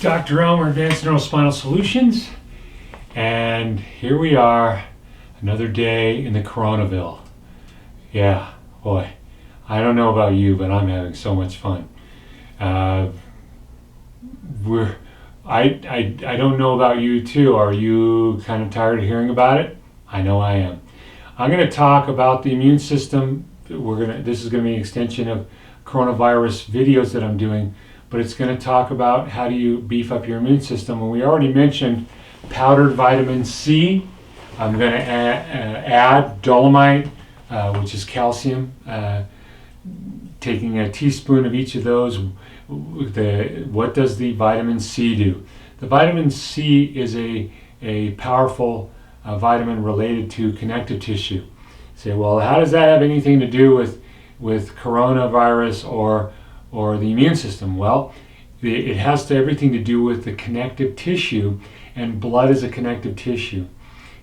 Dr. Elmer, Advanced Neurospinal Solutions, and here we are, another day in the Coronaville. Yeah, boy, I don't know about you, but I'm having so much fun. I don't know about you too. Are you kind of tired of hearing about it? I know I am. I'm going to talk about the immune system. This is going to be an extension of coronavirus videos that I'm doing, but it's going to talk about how do you beef up your immune system. And we already mentioned powdered vitamin C. I'm going to add dolomite, which is calcium, taking a teaspoon of each of those. What does the vitamin C do? The vitamin C is a powerful vitamin related to connective tissue. You say, well, how does that have anything to do with coronavirus or the immune system? Well, it has everything to do with the connective tissue, and blood is a connective tissue.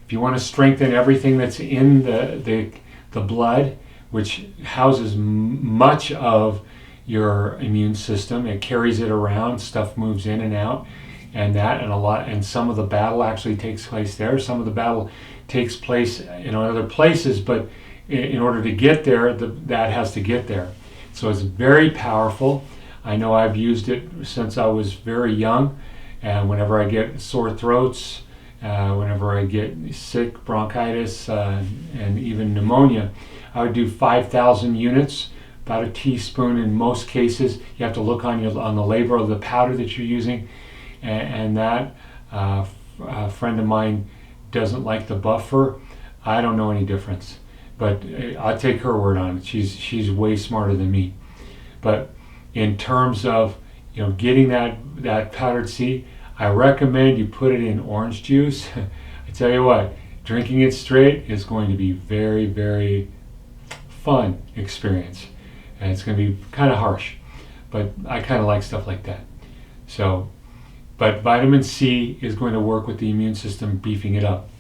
If you want to strengthen everything that's in the blood, which houses much of your immune system, it carries it around, stuff moves in and out, and some of the battle actually takes place there. Some of the battle takes place in other places, but in order to get there, that has to get there. So it's very powerful. I know I've used it since I was very young, and whenever I get sore throats, whenever I get sick, bronchitis, and even pneumonia, I would do 5,000 units, about a teaspoon in most cases. You have to look on the label of the powder that you're using, and that a friend of mine doesn't like the buffer. I don't know any difference, but I'll take her word on it. She's way smarter than me. But in terms of getting that powdered C, I recommend you put it in orange juice. I tell you what, drinking it straight is going to be very, very fun experience, and it's going to be kind of harsh, but I kind of like stuff like that. But vitamin C is going to work with the immune system, beefing it up.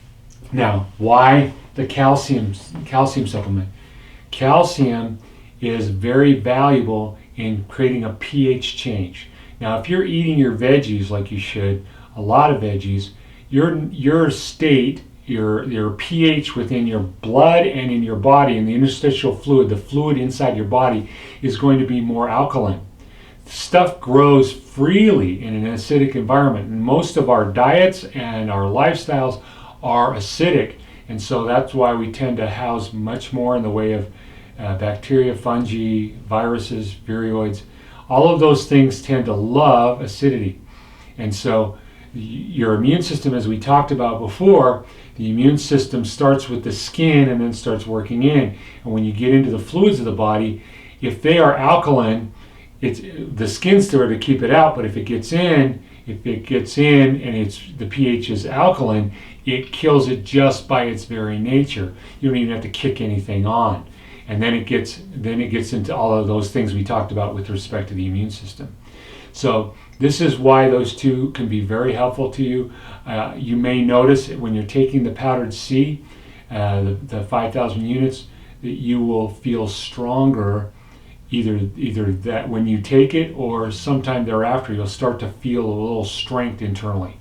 Now, why the calcium supplement? Calcium is very valuable in creating a pH change. Now, if you're eating your veggies like you should, a lot of veggies, your state, your pH within your blood and in your body, in the interstitial fluid, the fluid inside your body, is going to be more alkaline. Stuff grows freely in an acidic environment, and most of our diets and our lifestyles are acidic, and so that's why we tend to house much more in the way of bacteria, fungi, viruses, viroids. All of those things tend to love acidity, and so your immune system, as we talked about before, the immune system starts with the skin and then starts working in, and when you get into the fluids of the body, if they are alkaline, the skin's there to keep it out, but if it gets in and the pH is alkaline, it kills it just by its very nature. You don't even have to kick anything on. And then it gets into all of those things we talked about with respect to the immune system. So this is why those two can be very helpful to you. You may notice when you're taking the powdered C, the 5,000 units, that you will feel stronger either that when you take it or sometime thereafter. You'll start to feel a little strength internally.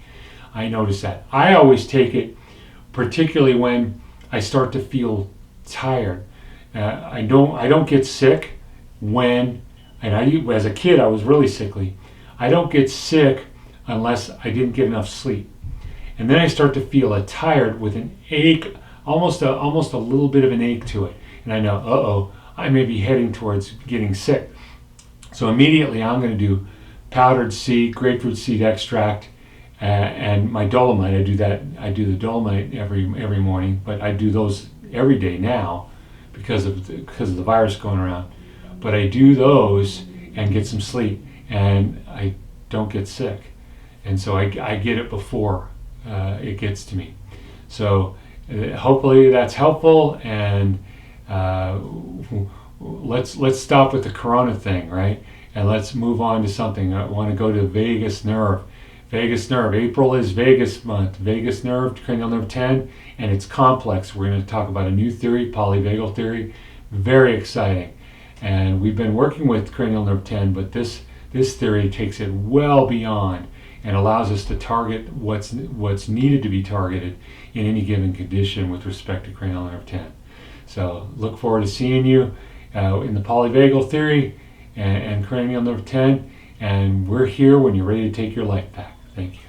I notice that. I always take it particularly when I start to feel tired. I don't get sick as a kid I was really sickly. I don't get sick unless I didn't get enough sleep. And then I start to feel tired with an ache, almost a little bit of an ache to it. And I know, I may be heading towards getting sick. So immediately I'm going to do powdered C, grapefruit seed extract, and my dolomite. I do the dolomite every morning, but I do those every day now because of the virus going around. But I do those and get some sleep, and I don't get sick. And so I get it before it gets to me. So hopefully that's helpful, and let's stop with the corona thing, right? And let's move on to something. I want to go to vagus nerve. Vagus nerve. April is Vagus month. Vagus nerve, cranial nerve 10, and it's complex. We're going to talk about a new theory, polyvagal theory. Very exciting. And we've been working with cranial nerve 10, but this theory takes it well beyond. and allows us to target what's needed to be targeted in any given condition with respect to cranial nerve 10. So look forward to seeing you in the polyvagal theory and cranial nerve 10, and we're here when you're ready to take your life back. Thank you.